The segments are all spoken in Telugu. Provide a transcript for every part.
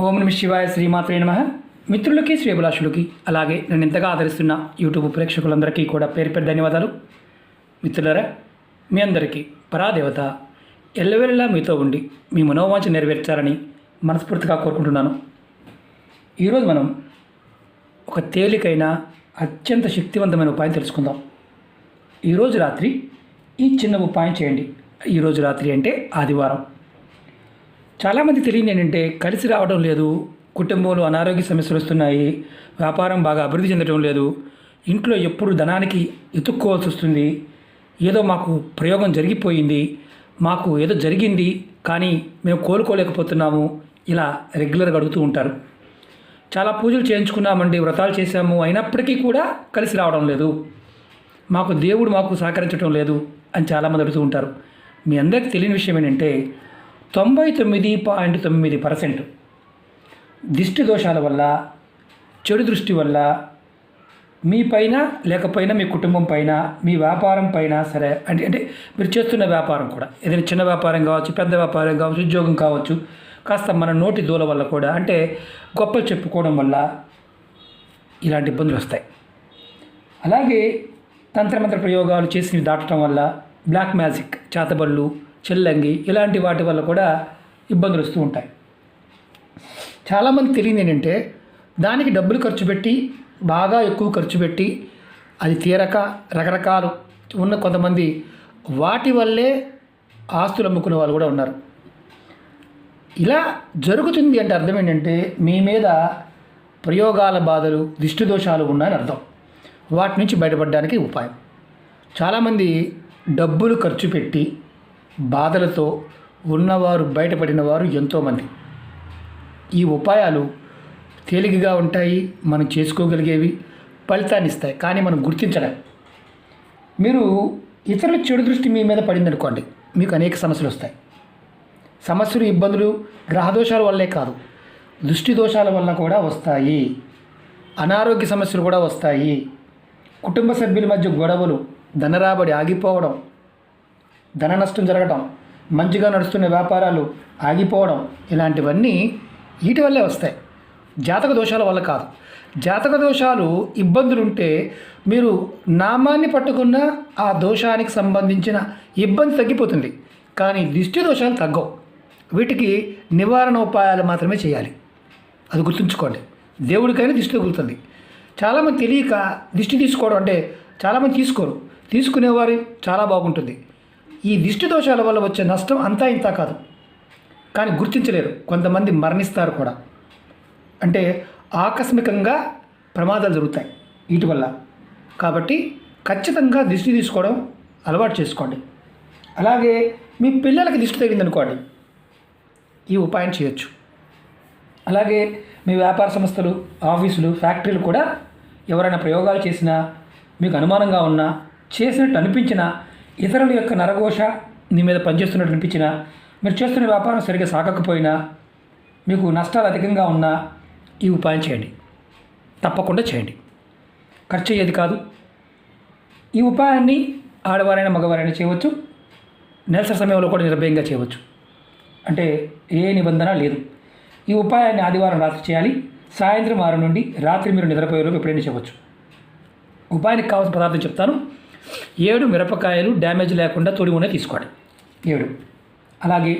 ఓం నమ శివాయ శ్రీమాత్రే నమః. మిత్రులకి శ్రేభిలాషులకి అలాగే నన్ను ఇంతగా ఆదరిస్తున్న యూట్యూబ్ ప్రేక్షకులందరికీ కూడా పేరు పేరు ధన్యవాదాలు. మిత్రులారా, మీ అందరికీ పరాదేవత ఎల్లవేళలా మీతో ఉండి మీ మనోవాంఛ నెరవేర్చాలని మనస్ఫూర్తిగా కోరుకుంటున్నాను. ఈరోజు మనం ఒక తేలికైన అత్యంత శక్తివంతమైన ఉపాయం తెలుసుకుందాం. ఈరోజు రాత్రి ఈ చిన్న ఉపాయం చేయండి. ఈరోజు రాత్రి అంటే ఆదివారం. చాలామంది తెలియని ఏంటంటే కలిసి రావడం లేదు, కుటుంబంలో అనారోగ్య సమస్యలు వస్తున్నాయి, వ్యాపారం బాగా అభివృద్ధి చెందడం లేదు, ఇంట్లో ఎప్పుడు ధనానికి ఎత్తుక్కోవాల్సి వస్తుంది, ఏదో మాకు ప్రయోగం జరిగిపోయింది, మాకు ఏదో జరిగింది కానీ మేము కోలుకోలేకపోతున్నాము, ఇలా రెగ్యులర్గా అడుగుతూ ఉంటారు. చాలా పూజలు చేయించుకున్నామండి, వ్రతాలు చేశాము, అయినప్పటికీ కూడా కలిసి రావడం లేదు, మాకు దేవుడు మాకు సహకరించడం లేదు అని చాలామంది అడుగుతూ ఉంటారు. మీ అందరికీ తెలియని విషయం ఏంటంటే 99.9% దిష్టి దోషాల వల్ల, చెడు దృష్టి వల్ల మీ పైన లేకపోయినా మీ కుటుంబం పైన, మీ వ్యాపారం పైన సరే అంటే మీరు చేస్తున్న వ్యాపారం కూడా ఏదైనా చిన్న వ్యాపారం కావచ్చు, పెద్ద వ్యాపారం కావచ్చు, ఉద్యోగం కావచ్చు, కాస్త మన నోటి దూల వల్ల కూడా అంటే గొప్పలు చెప్పుకోవడం వల్ల ఇలాంటి ఇబ్బందులు వస్తాయి. అలాగే తంత్రమంత్ర ప్రయోగాలు చేసి దాటడం వల్ల, బ్లాక్ మ్యాజిక్, చేతబళ్ళు, చెల్లంగి ఇలాంటి వాటి వల్ల కూడా ఇబ్బందులు వస్తూ ఉంటాయి. చాలామంది తెలియదు ఏంటంటే దానికి డబ్బులు ఖర్చు పెట్టి, బాగా ఎక్కువ ఖర్చు పెట్టి అది తీరక రకరకాలు ఉన్న కొంతమంది వాటి వల్లే ఆస్తులు అమ్ముకునే వాళ్ళు కూడా ఉన్నారు. ఇలా జరుగుతుంది అంటే అర్థం ఏంటంటే మీ మీద ప్రయోగాల బాధలు, దిష్టి దోషాలు ఉన్నాయని అర్థం. వాటి నుంచి బయటపడడానికి ఉపాయం. చాలామంది డబ్బులు ఖర్చు పెట్టి బాధలతో ఉన్నవారు, బయటపడిన వారు ఎంతోమంది. ఈ ఉపాయాలు తేలికగా ఉంటాయి, మనం చేసుకోగలిగేవి, ఫలితాన్ని ఇస్తాయి, కానీ మనం గుర్తించడం. మీరు ఇతరుల చెడు దృష్టి మీ మీద పడిందనుకోండి, మీకు అనేక సమస్యలు వస్తాయి. సమస్యలు, ఇబ్బందులు గ్రహదోషాల వల్లే కాదు, దృష్టి దోషాల వల్ల కూడా వస్తాయి. అనారోగ్య సమస్యలు కూడా వస్తాయి. కుటుంబ సభ్యుల మధ్య గొడవలు, ధనరాబడి ఆగిపోవడం, ధన నష్టం జరగడం, మంచిగా నడుస్తున్న వ్యాపారాలు ఆగిపోవడం, ఇలాంటివన్నీ వీటి వల్లే వస్తాయి, జాతక దోషాల వల్ల కాదు. జాతక దోషాలు, ఇబ్బందులుంటే మీరు నామాన్ని పట్టుకున్న ఆ దోషానికి సంబంధించిన ఇబ్బంది తగ్గిపోతుంది, కానీ దిష్టి దోషాలు తగ్గవు. వీటికి నివారణ ఉపాయాలు మాత్రమే చేయాలి, అది గుర్తుంచుకోండి. దేవుడికైనా దిష్టి తగులుతుంది. చాలామంది తెలియక దిష్టి తీసుకోవడం అంటే చాలామంది తీసుకోరు, తీసుకునేవారు చాలా బాగుంటుంది. ఈ దిష్టి దోషాల వల్ల వచ్చే నష్టం అంతా ఇంత కాదు, కానీ గుర్తించలేరు. కొంతమంది మరణిస్తారు కూడా, అంటే ఆకస్మికంగా ప్రమాదాలు జరుగుతాయి వీటి వల్ల. కాబట్టి ఖచ్చితంగా దిష్టి తీసుకోవడం అలవాటు చేసుకోండి. అలాగే మీ పిల్లలకి దిష్టి తగిలిందనుకోండి, ఈ ఉపాయం చేయొచ్చు. అలాగే మీ వ్యాపార సంస్థలు, ఆఫీసులు, ఫ్యాక్టరీలు కూడా ఎవరైనా ప్రయోగాలు చేసినా, మీకు అనుమానంగా ఉన్నా, చేసినట్టు అనిపించినా, ఇతరుల యొక్క నరఘోష మీ మీద పనిచేస్తున్నట్టు అనిపించినా, మీరు చేస్తున్న వ్యాపారం సరిగ్గా సాగకపోయినా, మీకు నష్టాలు అధికంగా ఉన్నా ఈ ఉపాయం చేయండి, తప్పకుండా చేయండి. ఖర్చు అయ్యేది కాదు. ఈ ఉపాయాన్ని ఆడవారైనా మగవారైనా చేయవచ్చు. నెలసరి సమయంలో కూడా నిర్భయంగా చేయవచ్చు, అంటే ఏ నిబంధన లేదు. ఈ ఉపాయాన్ని ఆదివారం రాత్రి చేయాలి. సాయంత్రం 6 నుండి రాత్రి మీరు నిద్రపోయేలోపు ఎప్పుడైనా చేయవచ్చు. ఉపాయానికి కావాల్సిన పదార్థం చెప్తాను. 7 మిరపకాయలు డ్యామేజ్ లేకుండా తొడి నూనె తీసుకోండి, 7. అలాగే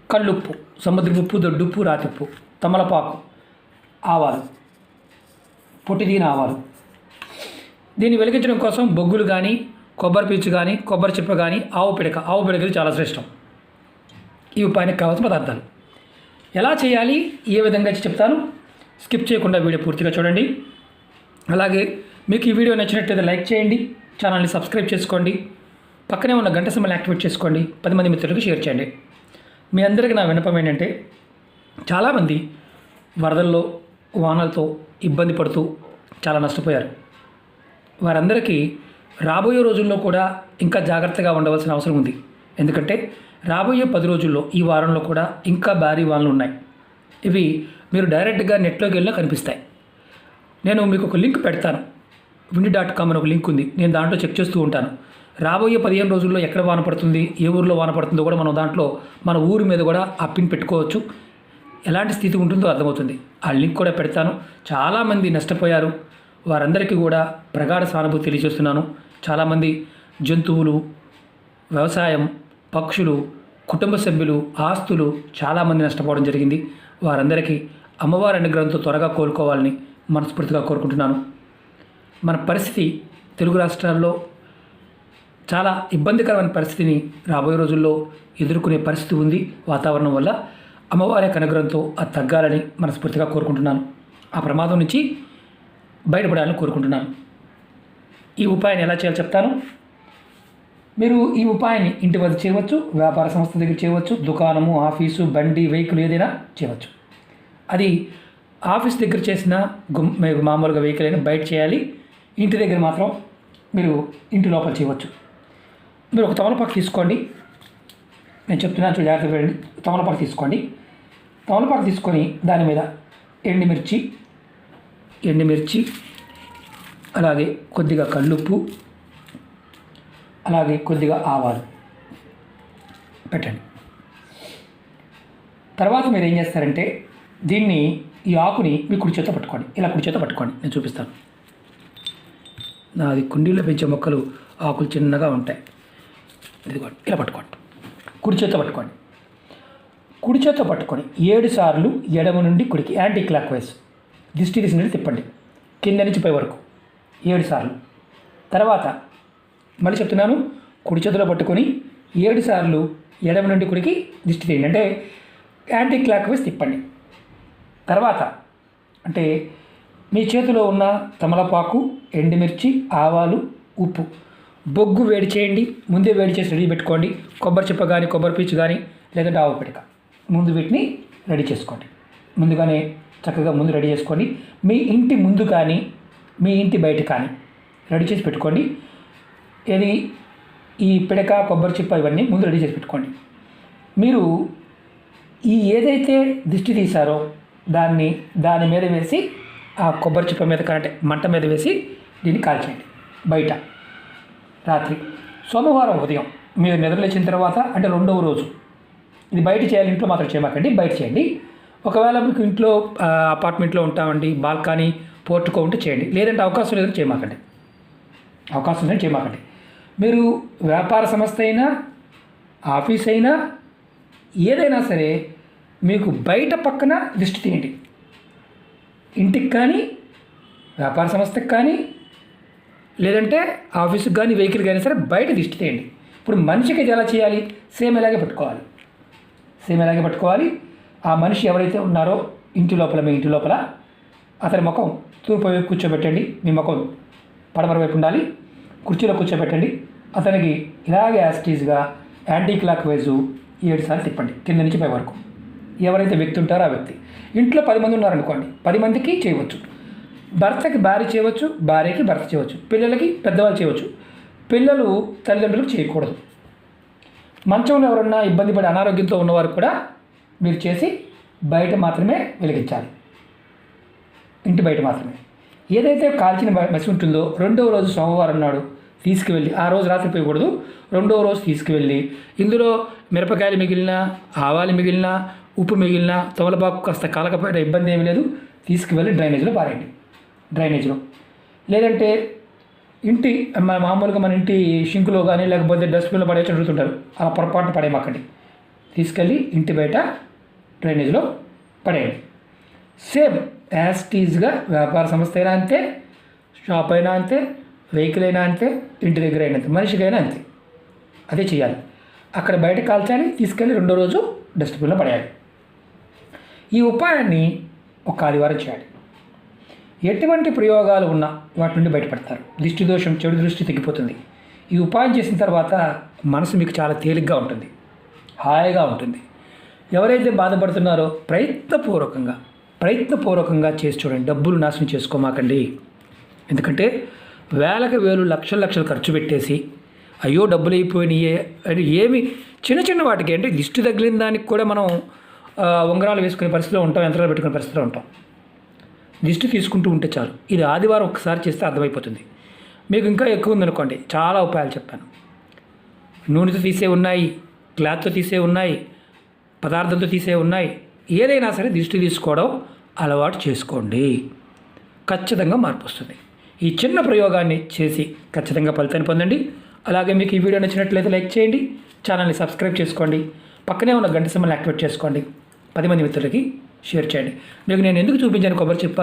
కల్లుప్పు, సముద్రపు ఉప్పు, దొడ్డుప్పు, రాతిప్పు, తమలపాకు, ఆవాలు, పొట్టిదీన ఆవాలు. దీన్ని వెలిగించడం కోసం బొగ్గులు కానీ, కొబ్బరి పీచు కానీ, కొబ్బరి చిప్ప కానీ, ఆవు పిడకలు చాలా శ్రేష్టం. ఈ ఉపాయానికి కావాల్సిన పదార్థాలు ఎలా చేయాలి, ఏ విధంగా చెప్తాను. స్కిప్ చేయకుండా వీడియో పూర్తిగా చూడండి. అలాగే మీకు ఈ వీడియో నచ్చినట్లయితే లైక్ చేయండి, ఛానల్ని సబ్స్క్రైబ్ చేసుకోండి, పక్కనే ఉన్న గంట సింబల్ యాక్టివేట్ చేసుకోండి, 10 మంది మిత్రులకు షేర్ చేయండి. మీ అందరికీ నా విన్నపం ఏంటంటే చాలామంది వరదల్లో, వానలతో ఇబ్బంది పడుతూ చాలా నష్టపోయారు. వారందరికీ రాబోయే రోజుల్లో కూడా ఇంకా జాగ్రత్తగా ఉండవలసిన అవసరం ఉంది. ఎందుకంటే రాబోయే 10 రోజుల్లో, ఈ వారంలో కూడా ఇంకా భారీ వానలు ఉన్నాయి. ఇవి మీరు డైరెక్ట్గా నెట్లోకి వెళ్ళినా కనిపిస్తాయి. నేను మీకు ఒక లింక్ పెడతాను, windy.com అని ఒక లింక్ ఉంది, నేను దాంట్లో చెక్ చేస్తూ ఉంటాను. రాబోయే 15 రోజుల్లో ఎక్కడ వాన పడుతుంది, ఏ ఊరిలో వాన పడుతుందో కూడా మనం దాంట్లో మన ఊరి మీద కూడా ఆ పిన్ పెట్టుకోవచ్చు. ఎలాంటి స్థితి ఉంటుందో అర్థమవుతుంది. ఆ లింక్ కూడా పెడతాను. చాలామంది నష్టపోయారు. వారందరికీ కూడా ప్రగాఢ సానుభూతి తెలియజేస్తున్నాను. చాలామంది జంతువులు, వ్యవసాయం, పక్షులు, కుటుంబ సభ్యులు, ఆస్తులు చాలామంది నష్టపోవడం జరిగింది. వారందరికీ అమ్మవారి అనుగ్రహంతో త్వరగా కోలుకోవాలని మనస్ఫూర్తిగా కోరుకుంటున్నాను. మన పరిస్థితి తెలుగు రాష్ట్రాల్లో చాలా ఇబ్బందికరమైన పరిస్థితిని రాబోయే రోజుల్లో ఎదుర్కొనే పరిస్థితి ఉంది. వాతావరణం వల్ల అమ్మవారి యొక్క అనుగ్రహంతో అది తగ్గాలని మనస్ఫూర్తిగా కోరుకుంటున్నాను. ఆ ప్రమాదం నుంచి బయటపడాలని కోరుకుంటున్నాను. ఈ ఉపాయాన్ని ఎలా చేయాలో చెప్తాను. మీరు ఈ ఉపాయాన్ని ఇంటి వద్ద చేయవచ్చు, వ్యాపార సంస్థ దగ్గర చేయవచ్చు, దుకాణము, ఆఫీసు, బండి, వెహికల్ ఏదైనా చేయవచ్చు. అది ఆఫీస్ దగ్గర చేసిన మీకు మామూలుగా వెహికల్ అయినా బయట చేయాలి. ఇంటి దగ్గర మాత్రం మీరు ఇంటి లోపల చేయవచ్చు. మీరు ఒక తమలపాకు తీసుకోండి. నేను చెప్తున్నాను, జాగ్రత్తగా వెళ్ళండి. తమలపాకు తీసుకోండి. తమలపాకు తీసుకొని దాని మీద ఎండుమిర్చి, అలాగే కొద్దిగా కల్లుప్పు, అలాగే కొద్దిగా ఆవాలు పెట్టండి. తర్వాత మీరు ఏం చేస్తారంటే దీన్ని, ఈ ఆకుని మీ కుడి చేతితో పట్టుకోండి. ఇలా కుడి చేతితో పట్టుకోండి, నేను చూపిస్తాను. నాది కుండీలో పెంచే మొక్కలు ఆకులు చిన్నగా ఉంటాయి. ఇదిగోండి, ఇలా పట్టుకోండి. కుడి చేతితో పట్టుకోండి. కుడి చేతితో పట్టుకొని 7 సార్లు ఎడమ నుండి కుడికి యాంటీ క్లాక్ వైజ్ దిష్టి తీసినట్టు తిప్పండి, కింద నుంచి పై వరకు 7 సార్లు. తర్వాత మళ్ళీ చెప్తున్నాను, కుడి చేతిలో పట్టుకొని 7 సార్లు ఎడమ నుండి కుడికి దిష్టి తీయండి, అంటే యాంటీ క్లాక్ వైజ్ తిప్పండి. తర్వాత అంటే మీ చేతిలో ఉన్న తమలపాకు, ఎండుమిర్చి, ఆవాలు, ఉప్పు, బొగ్గు వేడి చేయండి. ముందే వేడి చేసి రెడీ పెట్టుకోండి. కొబ్బరి చిప్ప కానీ, కొబ్బరి పీచు కానీ, లేదంటే ఆవు పిడక, ముందు వీటిని రెడీ చేసుకోండి. ముందుగానే చక్కగా ముందు రెడీ చేసుకోండి. మీ ఇంటి ముందు కానీ, మీ ఇంటి బయట కానీ రెడీ చేసి పెట్టుకోండి. ఇది ఈ పిడక, కొబ్బరి చిప్ప ఇవన్నీ ముందు రెడీ చేసి పెట్టుకోండి. మీరు ఈ ఏదైతే దిష్టి తీశారో దాని మీద వేసి, ఆ కొబ్బరి చిప్ప మీద కంటే మంట మీద వేసి దీన్ని కాల్చేయండి బయట. రాత్రి సోమవారం ఉదయం మీరు నిద్రలేచిన తర్వాత, అంటే 2వ రోజు, ఇది బయట చేయాలి, ఇంట్లో మాత్రం చేయమాకండి, బయట చేయండి. ఒకవేళ మీకు ఇంట్లో అపార్ట్మెంట్లో ఉంటామండి, బాల్కనీ, పోర్టుకో ఉంటే చేయండి, లేదంటే అవకాశం లేదంటే చేయమాకండి. మీరు వ్యాపార సంస్థ అయినా, ఆఫీస్ అయినా, ఏదైనా సరే మీకు బయట పక్కన దిష్టి తీయండి. ఇంటికి కానీ, వ్యాపార సంస్థకి కానీ, లేదంటే ఆఫీసుకి కానీ, వెహికల్ కానీ సరే బయట దిష్టి తీయండి. ఇప్పుడు మనిషికి ఇది ఎలా చేయాలి? సేమ్ ఇలాగే పట్టుకోవాలి. ఆ మనిషి ఎవరైతే ఉన్నారో మీ ఇంటి లోపల అతని ముఖం తూర్పు వైపు కూర్చోబెట్టండి. మీ ముఖం పడమర వైపు ఉండాలి. కుర్చీలో కూర్చోబెట్టండి. అతనికి ఇలాగే యాస్టీజ్గా యాంటీ క్లాక్ వైజు 7 సార్లు తిప్పండి, కింద నుంచి పై వరకు. ఎవరైతే వ్యక్తి ఉంటారో ఆ వ్యక్తి. ఇంట్లో 10 మంది ఉన్నారనుకోండి, 10 మందికి చేయవచ్చు. భర్తకి భార్య చేయవచ్చు, భార్యకి భర్త చేయవచ్చు, పిల్లలకి పెద్దవాళ్ళు చేయవచ్చు. పిల్లలు తల్లిదండ్రులకు చేయకూడదు. మంచంలో ఎవరన్నా ఇబ్బంది పడి అనారోగ్యంతో ఉన్నవారు కూడా మీరు చేసి బయట మాత్రమే వెలిగించాలి, ఇంటి బయట మాత్రమే. ఏదైతే కాల్చిన మసి ఉంటుందో 2వ రోజు సోమవారం నాడు తీసుకువెళ్ళి, ఆ రోజు రాత్రి పోయకూడదు, 2వ రోజు తీసుకువెళ్ళి ఇందులో మిరపకాయలు మిగిలినా, ఆవాలు మిగిలినా, ఉప్పు మిగిలినా, తమలపాకు కాస్త కాలకపోయినా ఇబ్బంది ఏమీ లేదు, తీసుకువెళ్ళి డ్రైనేజ్లో పారేయండి. లేదంటే మామూలుగా మన ఇంటి షింకులో కానీ, లేకపోతే డస్ట్బిన్లో పడేసి అడుగుతుంటారు, అలా పొరపాటున పడేయమాకండి. తీసుకెళ్ళి ఇంటి బయట డ్రైనేజ్లో పడేయండి. సేమ్ యాస్టీజ్గా వ్యాపార సంస్థ అయినా అంతే, షాప్ అయినా అంతే, వెహికల్ అయినా అంతే, ఇంటి దగ్గర అయినా అంతే, మనిషికైనా అంతే. అదే చేయాలి. అక్కడ బయట కాల్చాలి, తీసుకెళ్ళి 2వ రోజు డస్ట్బిన్లో పడేయాలి. ఈ ఉపాయాన్ని ఒక ఆదివారం చేయాలి. ఎటువంటి ప్రయోగాలు ఉన్నా వాటి నుండి బయటపడతారు. దిష్టి దోషం, చెడు దృష్టి తగ్గిపోతుంది. ఈ ఉపాయం చేసిన తర్వాత మనసు మీకు చాలా తేలిగ్గా ఉంటుంది, హాయిగా ఉంటుంది. ఎవరైతే బాధపడుతున్నారో ప్రయత్నపూర్వకంగా చేసి చూడండి. డబ్బులు నాశనం చేసుకోమాకండి. ఎందుకంటే వేలకు వేలు, లక్షలు ఖర్చు పెట్టేసి అయ్యో డబ్బులు అయిపోయినాయే అంటే ఏమి చిన్న వాటికి, అంటే దిష్టి తగిలిన దానికి కూడా మనం ఉంగరాలు వేసుకునే పరిస్థితిలో ఉంటాం, యంత్రాలు పెట్టుకునే పరిస్థితిలో ఉంటాం. దిష్టి తీసుకుంటూ ఉంటే చాలు. ఇది ఆదివారం ఒకసారి చేస్తే అర్థమైపోతుంది. మీకు ఇంకా ఎక్కువ ఉందనుకోండి, చాలా ఉపాయాలు చెప్పాను. నూనెతో తీసే ఉన్నాయి, క్లాత్తో తీసే ఉన్నాయి, పదార్థంతో తీసే ఉన్నాయి, ఏదైనా సరే దిష్టి తీసుకోవడం అలవాటు చేసుకోండి. ఖచ్చితంగా మార్పు వస్తుంది. ఈ చిన్న ప్రయోగాన్ని చేసి ఖచ్చితంగా ఫలితాన్ని పొందండి. అలాగే మీకు ఈ వీడియో నచ్చినట్లయితే లైక్ చేయండి, ఛానల్ని సబ్స్క్రైబ్ చేసుకోండి, పక్కనే ఉన్న గంట సింబల్ని యాక్టివేట్ చేసుకోండి, 10 మంది మిత్రులకి షేర్ చేయండి. మీకు నేను ఎందుకు చూపించాను కొబ్బరి చిప్ప,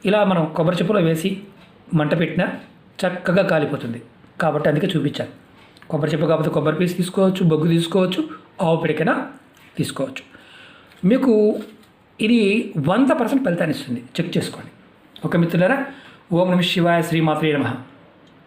ఇలా మనం కొబ్బరి చిప్పలో వేసి మంట పెట్టినా చక్కగా కాలిపోతుంది కాబట్టి అందుకే చూపించాను. కొబ్బరి చిప్ప కాకపోతే కొబ్బరి పీస్ తీసుకోవచ్చు, బొగ్గు తీసుకోవచ్చు, ఆవు పిడికన తీసుకోవచ్చు. మీకు ఇది 100% ఫలితాన్ని ఇస్తుంది. చెక్ చేసుకోండి. ఓకే మిత్రులారా, ఓం నమః శివాయ, శ్రీమాత్రే నమః.